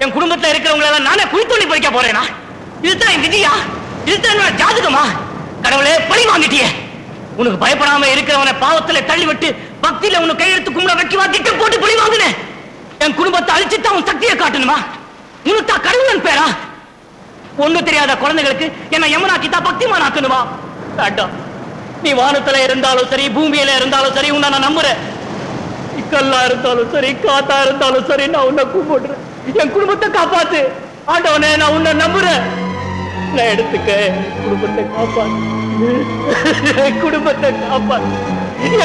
என் குடும்பத்துல இருக்கிறவங்க எல்லாம் நானே குழி தோண்டி பறிக்க போறேனா? இதுதான் என் விதியா? இதுதான் என்னோட ஜாதகமா? கடவுளே, பழி வாங்கிட்டியே. உனக்கு பயப்படாம இருக்கிறவனை பாவத்துல தள்ளி விட்டு பக்தியில உனக்கு கையெழுத்து கும்பிட வைக்கவா திட்டம் போட்டு பழி வாங்கினேன்? என் குடும்பத்தை அழிச்சுட்டு அவன் சக்தியை காட்டணுமா? உனக்கு தான் கடவுளன் பேரா? ஒண்ணு தெரியாத குழந்தைகளுக்கு என்ன யமனாக்கித்தா பக்திமான் ஆக்கணுமா? வேண்டாம். நீ வானத்துல இருந்தாலும் சரி, பூமியில இருந்தாலும் சரி, உன்னை நான் நம்புறேன். கல்லா இருந்தாலும் சரி, காத்தா இருந்தாலும் சரி, நான் உன்னை கும்பிடுறேன். என் குடும்பத்தை காப்பாத்து ஆண்டவனே, நான் உன்னை நம்புறேன். நான் எடுத்துக்க, குடும்பத்தை காப்பாத்து, குடும்பத்தை காப்பாத்து,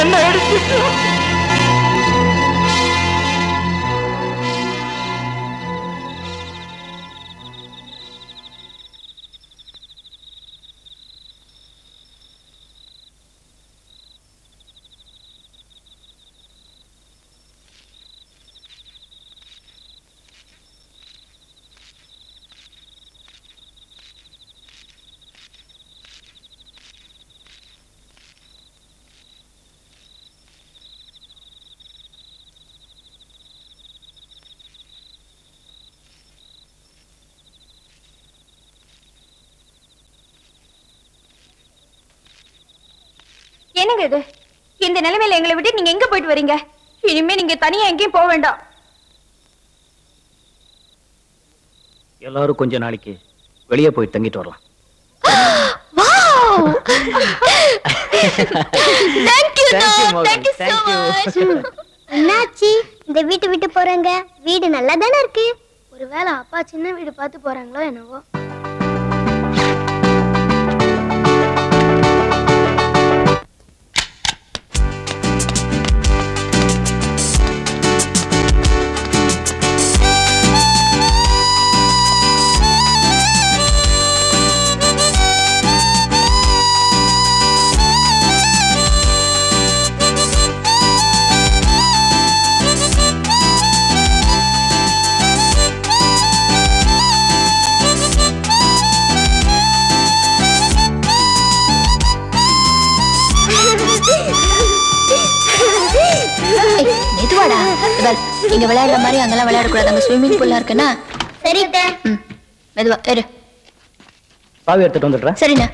என்ன எடுத்துக்க. என்னங்க இது? இந்த நிலைமையில எங்களை விட்டு நீங்க எங்க போயிட்டு வரீங்க? இனிமே நீங்க தனியா எங்கேயும் போக வேண்டாம். எல்லாரும் கொஞ்ச நாளைக்கு வெளியே போய் தங்கிட்டு வரலாம். என்னாச்சு? இந்த வீட்டை விட்டு போறாங்க? வீடு நல்லா தானே இருக்கு. ஒருவேளை அப்பா சின்ன வீடு பார்த்து போறாங்களோ என்னவோ. இங்க விளையாடுற மாதிரி அங்கெல்லாம் விளையாடக்கூடாது. அங்க ஸ்விம்மிங் பூல்லாம் இருக்குன்னா. சரி மெதுவா இரு. பாவி எடுத்துட்டு வந்துடுறேன். சரிண்ணா.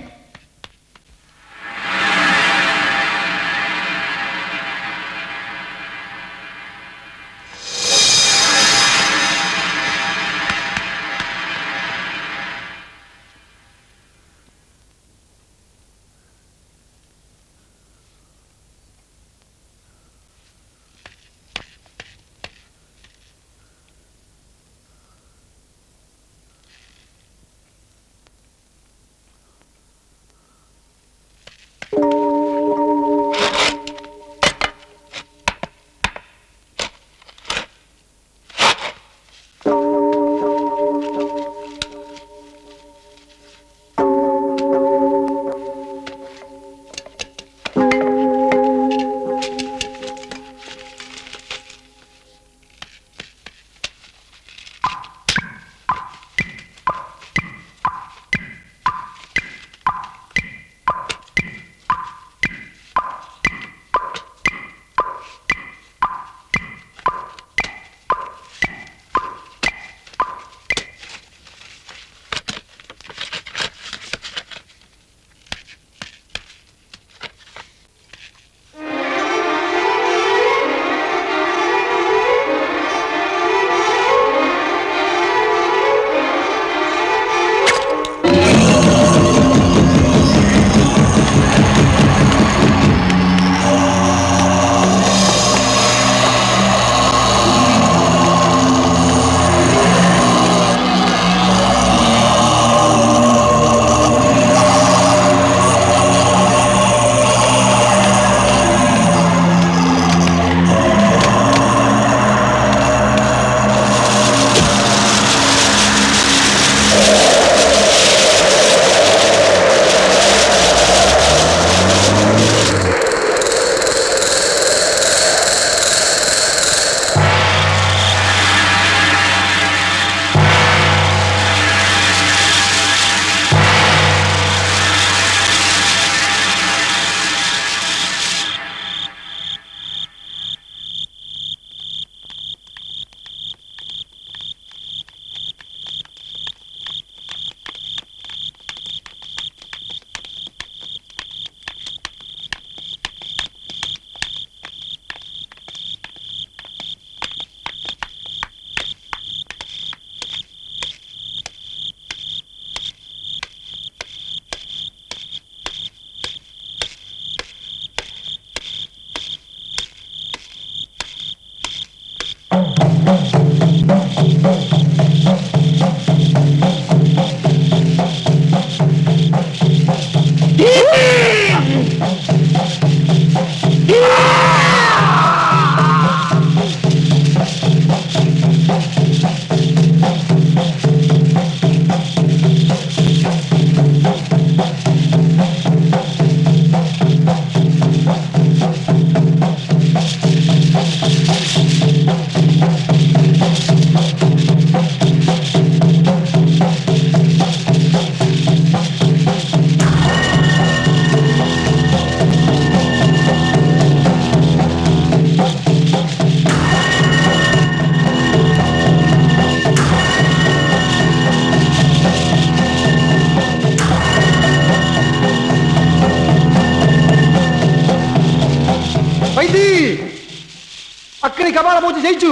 அக்கினி கபால பூஜை ஜெயிச்சு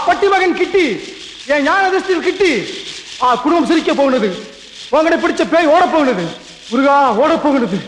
பட்டி மகன் கிட்டி என் ஞான திருஷ்டியில் கிட்டி குடும்பம் சிரிக்க போகுது. உங்களை பிடிச்ச பேய் ஓட போகுது. முருகா ஓட போகுது.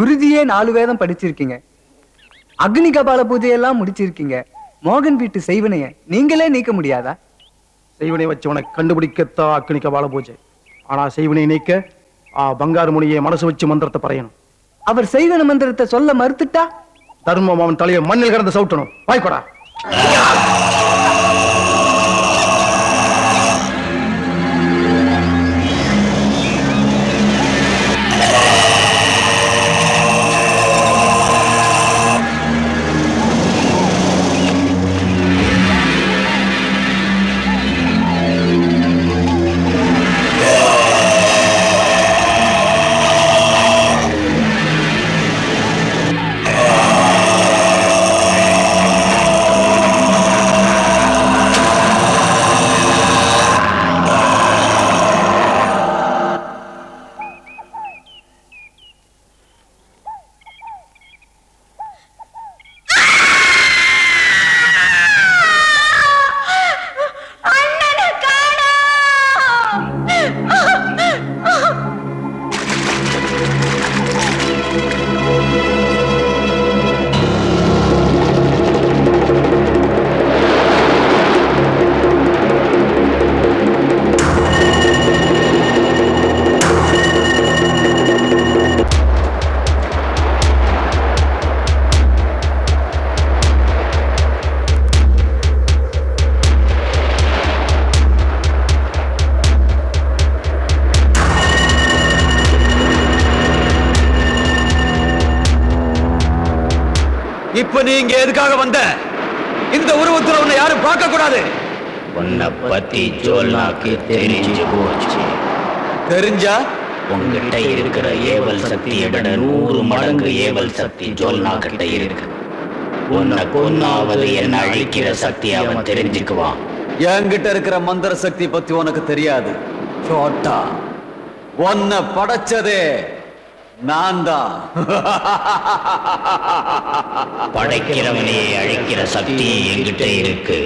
குருஜியே 4 வேதம் படிச்சிருக்கீங்க. அக்னி கபால பூஜையெல்லாம் முடிச்சிருக்கீங்க. மோகன் வீட்டு செய்வனைய நீங்களே நீக்க முடியாதா? செய்வனை வச்சு உனக்கு கண்டுபிடிக்கத்தான் அக்னி கபால பூஜை. ஆனா செய்வனை நீக்க பங்காரு முனியை மனசு வச்சு மந்திரத்தை பறையணும். அவர் செய்வன மந்திரத்தை சொல்ல மறுத்துட்டா தர்மம் அவன் தலையை மண்ணில் கிடந்து சவுட்டணும். வாய்க்கோடா. இப்ப நீ இங்க எதுக்காக வந்த? இந்த உருவத்துல உன்னை யாரும் பார்க்க கூடாது. உன்னை பத்தி ஜோல்னாக்கு தெரிஞ்சு போச்சு. தெரிஞ்சா உங்ககிட்ட இருக்கிற ஏவல் சக்தியை விட 100 மடங்கு ஏவல் சக்தி ஜோல்னா கிட்ட இருக்கு. உன்னை கொன்னாவது என்ன அழிக்கிற சக்தி அவன் தெரிஞ்சுக்குவான். என்கிட்ட இருக்கிற மந்திர சக்தி பத்தி உனக்கு தெரியாது. சோட்டா, உன்னை படைச்சதே நான் தான். படைக்கிறவனையே அழிக்கிற சக்தி என்கிட்ட இருக்கு.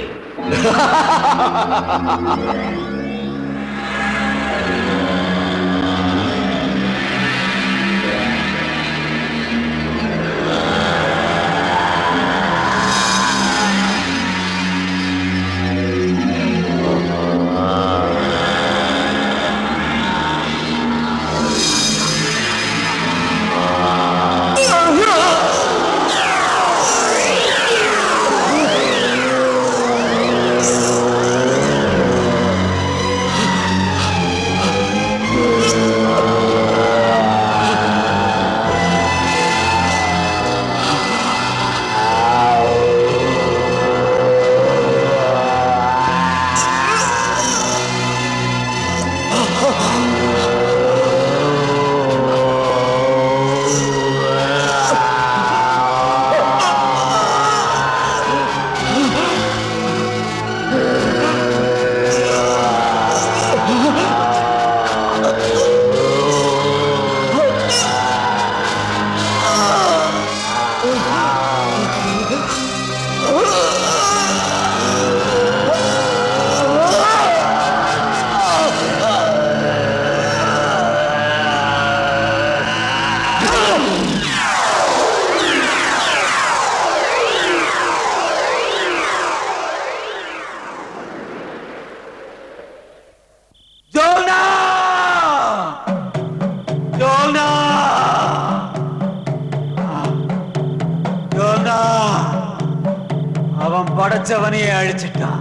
அவன் படைச்சவனையே அழிச்சிட்டான்.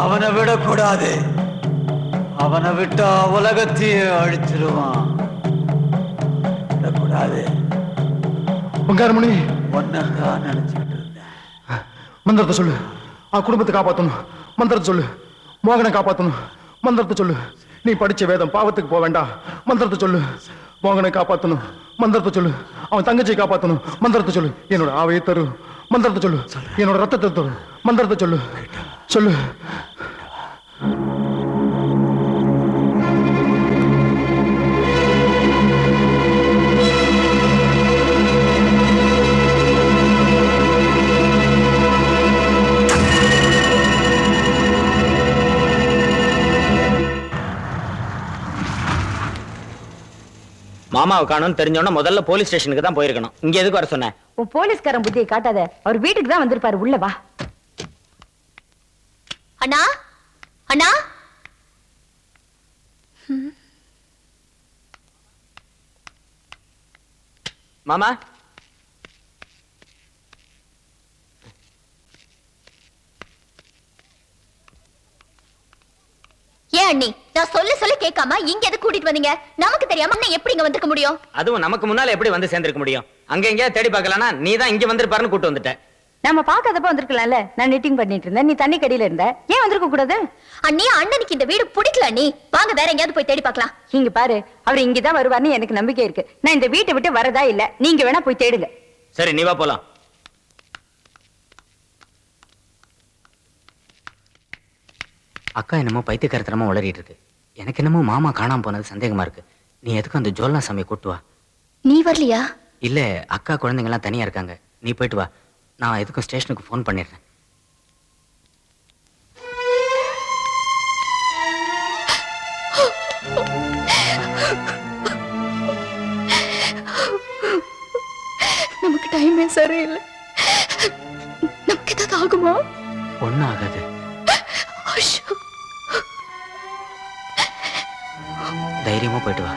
அவனை விடக்கூடாது. அவனை விட்டா உலகத்தையே அழிச்சிருவான். விடக்கூடாது. கூடாது. பங்காரமணி ஒன்னதான் நினைச்சுக்கிட்டு இருந்தேன். மந்திரத்தை சொல்லு. குடும்பத்தை காப்பாத்தணும். மந்திரத்தை சொல்லு. மோகனை காப்பாத்தணும். மந்திரத்தை சொல்லு. நீ படிச்ச வேதம் பாவத்துக்கு போக வேண்டாம். மந்திரத்தை சொல்லு. மோகனை காப்பாத்தணும். மந்திரத்தை சொல்லு. அவன் தங்கச்சியை காப்பாத்தணும். மந்திரத்தை சொல்லு. என்னோட ஆவையை தரு. மந்திரத்தை சொல்லு. என்னோட ரத்தத்தை தரு. மந்திரத்தை சொல்லு. சொல்லு. மாமாவை காணும் தெரிஞ்சோன்னா முதல்ல போலீஸ் ஸ்டேஷனுக்கு தான் போயிருக்கணும். இங்க எதுக்கு வர சொன்னேன்? உன் போலீஸ்காரன் புத்தியை காட்டாத. அவர் வீட்டுக்கு தான் வந்திருப்பாரு. உள்ள வா. அண்ணா அண்ணா. மாமா ஏன் அண்ணி நான் சொல்ல கேட்காம இங்க எது கூட்டிட்டு வந்தீங்க? நமக்கு தெரியாம அண்ணன் எப்படி இங்க வந்திருக்க முடியும்? அதுவும் நமக்கு முன்னால எப்படி வந்து சேர்ந்திருக்க முடியும்? அங்க எங்கேயா தேடி பார்க்கலானா நீ தான் இங்க வந்திருப்பாருன்னு கூட்டு வந்துட்ட. நம்ம பாக்காதப்ப வந்திருக்கலாம்ல. நான் நிட்டிங் பண்ணிட்டு இருந்தேன். நீ தண்ணி கடியில இருந்த. ஏன் வந்திருக்க கூடாது? அண்ணி அண்ணனுக்கு இந்த வீடு பிடிக்கல. அண்ணி வாங்க வேற எங்கயாவது போய் தேடி பார்க்கலாம். இங்க பாரு, அவர் இங்கதான் வருவார்னு எனக்கு நம்பிக்கை இருக்கு. நான் இந்த வீட்டை விட்டு வரதா இல்ல. நீங்க வேணா போய் தேடுங்க. சரி நீ வா போலாம். அக்கா என்னமோ பைத்தியக்காரத்தனமா உளறிட்டு இருக்கு. எனக்கு என்னமோ மாமா காணாம போனது சந்தேகமா இருக்கு. நீ எதுக்கும் அந்த ஜோல்னா சாமியை கூட்டு வா. நீ வரலையா? இல்ல அக்கா குழந்தைங்க எல்லாம் தனியா இருக்காங்க. நீ போயிட்டு வா. நான் எதுக்கும் ஸ்டேஷனுக்கு ஃபோன் பண்ணிடுறேன். நமக்கு டைமே சரியில்லை. நமக்கு ஏதாவது ஆகுமா? ஒன்னும் ஆகாது. தைரியமா போயிட்டு வா.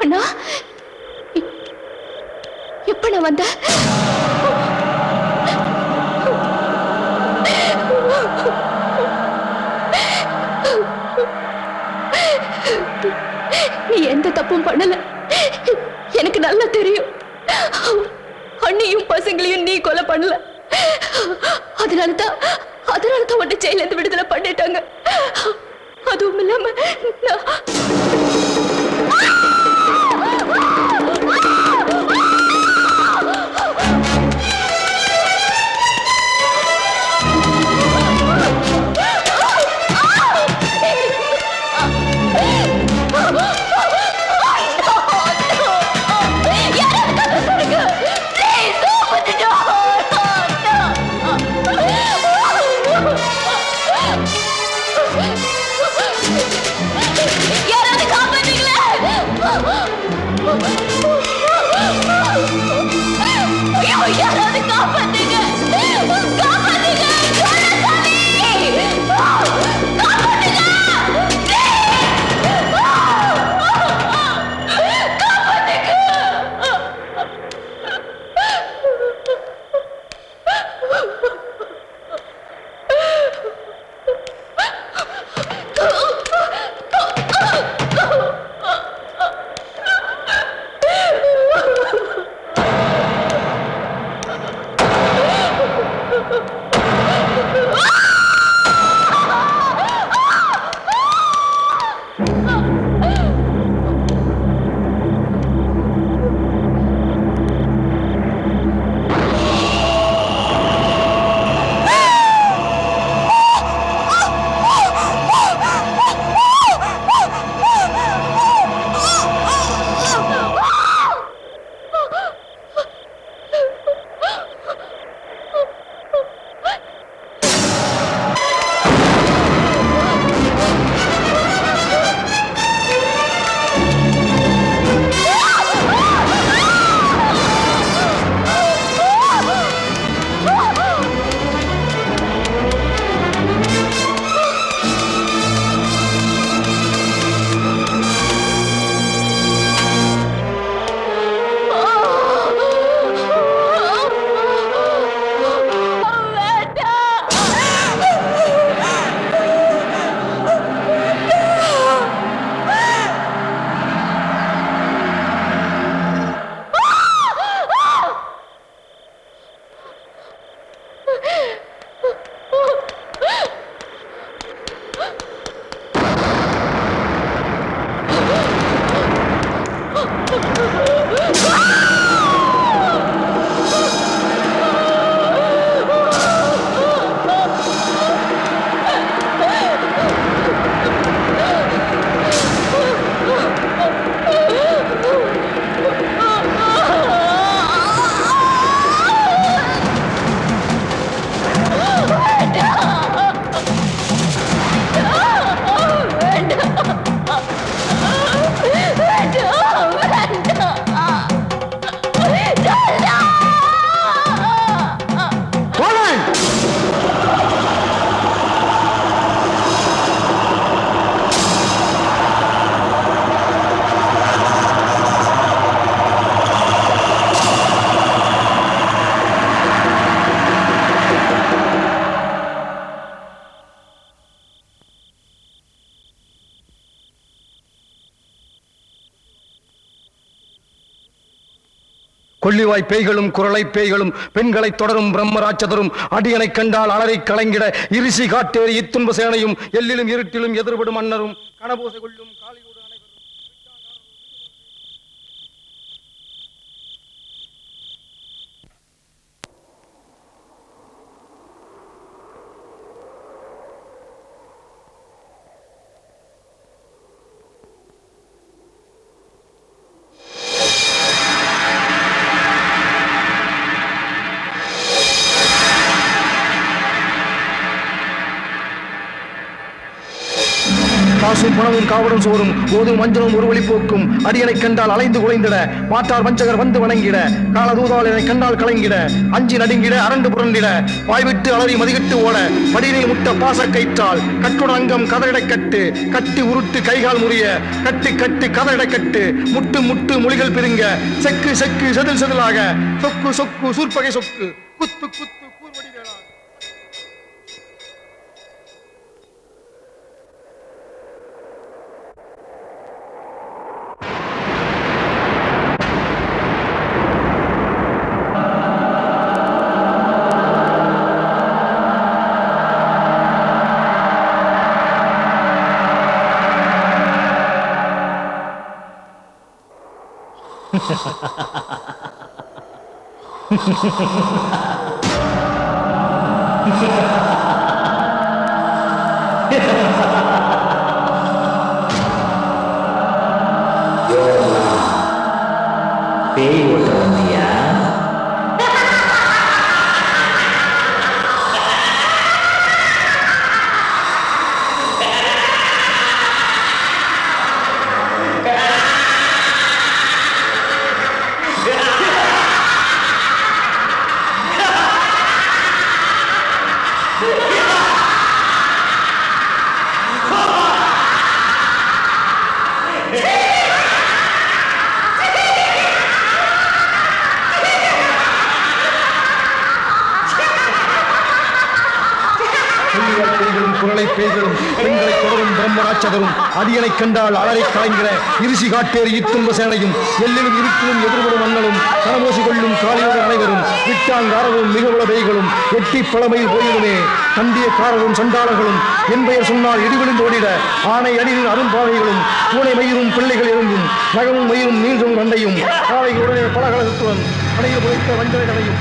அண்ணா எப்ப நான் வந்த? நீ எந்த தப்பும் பண்ணல. எனக்கு நல்லா தெரியும். அண்ணியும் பசங்களையும் நீ கொலை பண்ணல. அதனாலதான் உன்னை ஜெயில இருந்து விடுதலை பண்ணிட்டாங்க. அதுவும் இல்லாம கொள்ளிவாய் பேய்களும் குரலை பேய்களும் பெண்களை தொடரும் பிரம்மராட்சதரும் அடியனை கண்டால் அலரை கலங்கிட இரிசி காட்டேறி இத்துன்ப சேனையும் எல்லிலும் இருட்டிலும் எதிர்படும் மன்னரும் கனபோசை கொள்ளும் காளியோடு காசும் பணமும் காவடும் சோறும் போதும் மஞ்சளும் ஒரு வழி போக்கும் அடியனை கண்டால் அலைந்து குலைந்திட மாற்றார் வஞ்சகர் வந்து வணங்கிட காலதூதால் என்னை கண்டால் கலங்கிட அஞ்சி நடுங்கிட அரண்டு புரண்டிட வாய்விட்டு அலறி மதிகிட்டு ஓட படியில் முட்ட பாச கயிற்றால் கட்டுடன் அங்கம் கதறிடை கட்டு கட்டி உருட்டு கைகால் முறிய கட்டு கட்டு கதறிடை கட்டு முட்டு முட்டு மொழிகள் பிரிங்க செக்கு செக்கு செதில் செதிலாக சொக்கு சொக்கு சூர்பகை சொக்கு குத்து குத்து கூர்வடி வேளா. பேய் ஓட்ட வந்தியா? குரலை பேய்களும் பெண்களை தொடரும் பிரம்மராட்சதரும் அடியனை கண்டால் அலரை கலைங்கிற இரிசி காட்டேறி இத்துன்ப சேனையும் எல்லிலும் இருட்டிலும் எதிர்படும் மன்னலும் கனமோசி கொள்ளும் காளியோடு அனைவரும் விட்டாங்காரரும் மிகவுள பேய்களும் எட்டி பழமையில் போயிடுமே கண்டிய காரரும் சண்டாளர்களும் என் பெயர் சொன்னால் இடிவிழுந்து ஓடிட ஆணை அடியின் அரும்பாவைகளும் பூனை மயிரும் பிள்ளைகள் இறங்கும் நகமும் மயிரும் நீண்டும் கண்டையும் காளைகளுடைய பலகலத்துடன் அணையில் புதைத்த வஞ்சனை கடையும்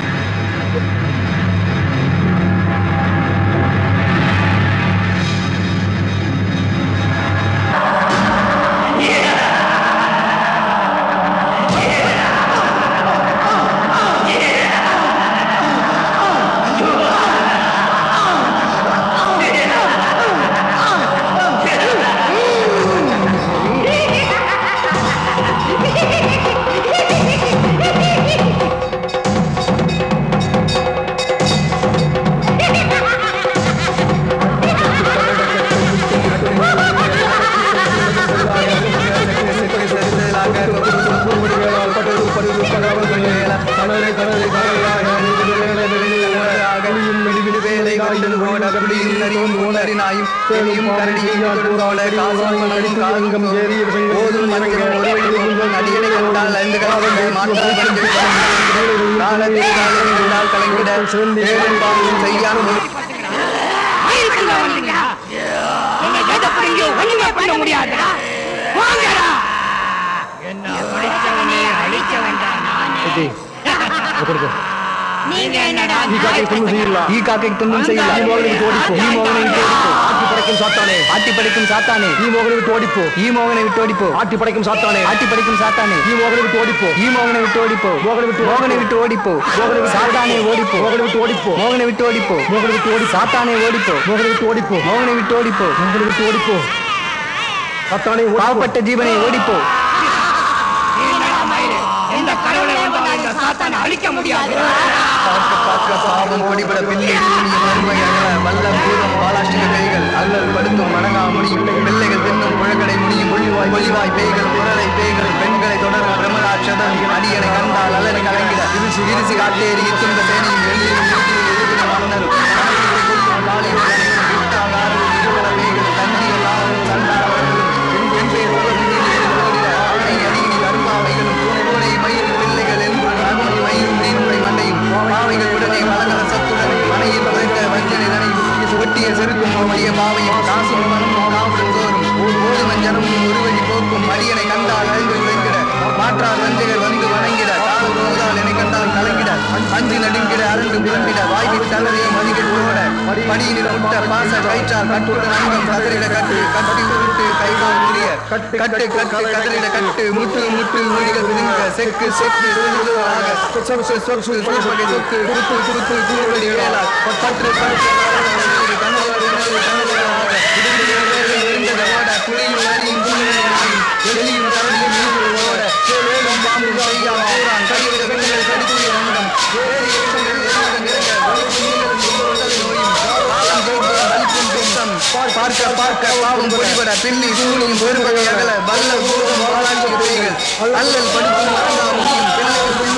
ஆட்டி படைக்கும் சாத்தானே ஈ மோகனை விட்டு ஓடிப்போ ஈ மோகனை விட்டு ஓடிப்போ ஆட்டி படைக்கும் சாத்தானே ஆட்டி படைக்கும் சாத்தானே ஈ மோகனை விட்டு ஓடிப்போ ஈ மோகனை விட்டு ஓடிப்போ மோகனை விட்டு ஓடிப்போ சாத்தானே ஓடிப்போ மோகனை விட்டு ஓடிப்போ மோகனை விட்டு ஓடிப்போ மோகனை விட்டு ஓடி சாத்தானே ஓடிப்போ மோகனை விட்டு ஓடிப்போ மோகனை விட்டு ஓடிப்போ மோகனை விட்டு ஓடிப்போ சாத்தானே பாவப்பட்ட ஜீவனை ஓடிப்போ எந்த கடவுளை சாத்தானை அழிக்க முடியாது. பாவம் ஓடிபட பிள்ளை வல்ல பூதம் பாலாஷ்டிக பேய்கள் அல்லல் படுத்தும் மடங்கா முடியும் பிள்ளைகள் தின்னும் புழக்கடை முடியும் ஒளிவாய் பேய்கள் குரலை பேய்கள் பெண்களை தொடரும் பிரம்மராட்சதம் அடியனை கண்டால் அல்லனை கலங்கிட இரிசி காட்டேறி இத்துந்த சேனையும் வெள்ளியும் மன்னரும் தஞ்சிகள் விரும்பிட வாய்ப்பு தளரைய மதிகளோட படியினில் முட்ட பாச கயிற்றால் கட்டுடன் அங்கம் கதறிட கட்டு கட்டி உருட்டு கைகால் முடிய கட்டு கட்டு கதறிட கட்டு முட்டு முட்டு மொழிகள் விழுங்க செக்கு செக்கு ஆக சொக்கு சொக்கு சொற்பகை சொக்கு குருத்து குருத்து கூறுவடி வேளா பற்று பற்று புலியும் வரியும் வெளியும் தவறியும் நீர் ஓட வேலும் பாம்பும் கையா போறான் கைவிட பெண்கள் கடித்துய ரங்கம் பார்க்க பார்க்க பாவம் பொடிபட பில்லி சூனியும் பெரும்பகை அகல வல்ல பூர்வம் வாழாட்சி கைகள் அல்லல் படிப்பும் மறந்தா முடியும் பெண்கள்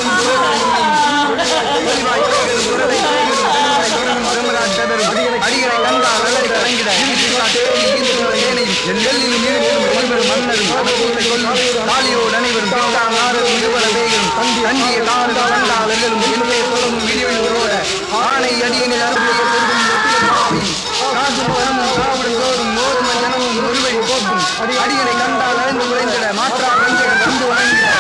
பெண்ணும் அடிகளை கண்டால் அலறி கலங்கிட எல்லிலும் நீரிலும் வெளிவரும் மன்னரும் காலியோடு அனைவரும் பிட்டால் ஆறும் இருவர வேகம் தண்டிய காலம் கண்டால் எல்லும் எல்லே சொல்லமும் விரிவில் உருவட ஆணை அடியினில் அருமையை பெருகும் காசும் பணமும் காவடும் தோறும் மோதும் ஜனமும் ஒருவழி போக்கும் அடியனை கண்டால் அழிந்து குறைந்திட மாற்றா கண்கள் கண்டு வணங்கிட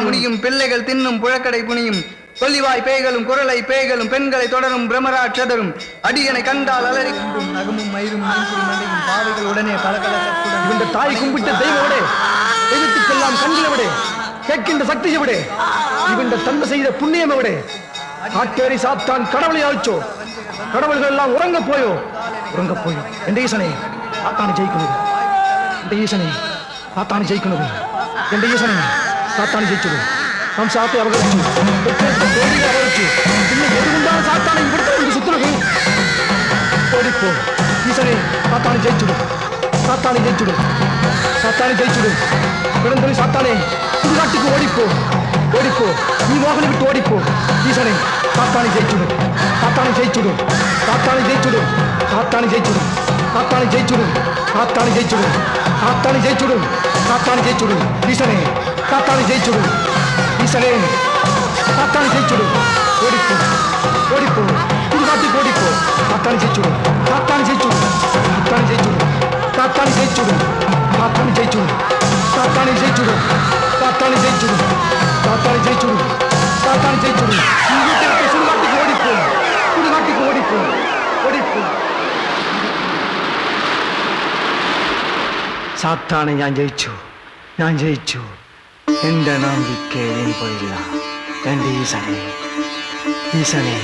முடியும் பிள்ளைகள் தின்னும் புழக்கடை புனியும் கொல்லிவாய் பேய்களும் குரலை பேய்களும் பெண்களை தொடரும் பிரமராட்சதரும் அடியனை கண்டால் அலறி கண்டும் நகமும் மயிரும் பாவைகள் உடனே இந்த தாய் கும்பிட்ட தெய்வவிடே தெய்வத்துக்கெல்லாம் கண்களை விடே கேட்கின்ற சக்தியை விடே இவன் தந்தை செய்த புண்ணியம் விடே ஆட்டேரி சாத்தான் கடவுளை ஆழ்ச்சோ கடவுள்கள் எல்லாம் உறங்க போயோ எந்த ஈசனே சாத்தானை ஜெயிக்கணும் எந்த ஈசனே சாத்தானை ஜெயிக்கணும் எந்த ஈசனே சாத்தானை ஜெயிச்சது நம் சாத்தை அவர்களுக்கு இன்னும் எதுவுண்டான சாத்தானை இவிடத்தில் சுத்துறது ஓடிப்போ ஈசனே சாத்தானை ஜெயிச்சுடு சாத்தானை ஜெயிச்சுடு சாத்தானை ஜெயிச்சுடு பிறந்தொரு சாத்தானே சுடுகாட்டுக்கு ஓடிப்போ நீ மோகனை விட்டு ஓடிப்போ ஈசனே சாத்தானை ஜெயிச்சுடு சாத்தானை ஜெயிச்சுடு சாத்தானை ஜெயிச்சுடு சாத்தானை ஜெயிச்சுடு சாத்தானை ஜெயிச்சுடு சாத்தானை ஜெயிச்சுடு சாத்தானை ஜெயிச்சுடு சாத்தானை ஜெயிச்சுடு ஈசனே சாத்தானை ஜெயிச்சுடு ஈசனே சாத்தானை ஜெயிச்சுடு ஓடிப்போ சுடுகாட்டுக்கு ஓடிப்போ சாத்தானை ஜெயிச்சுடு சாத்தானை ஜெயிச்சுடு சாத்தானை ஜெயிச்சுடு சாத்தானை ஜெயிச்சுடு சாத்தானை ஜெயிச்சுடு சாத்தானை ஜெயிச்சுடு சாத்தானை ஜெயிச்சுடு சாத்தானை ஜெயிச்சுடு சாத்தானை ஜெயிச்சுடு சுடுகாட்டுக்கு ஓடிப்போ സാത്താനെ ഞാൻ ജയിച്ചു എന്റെ നമ്പിക്കെ എനിക്കില്ല എന്റെ ഈശനെ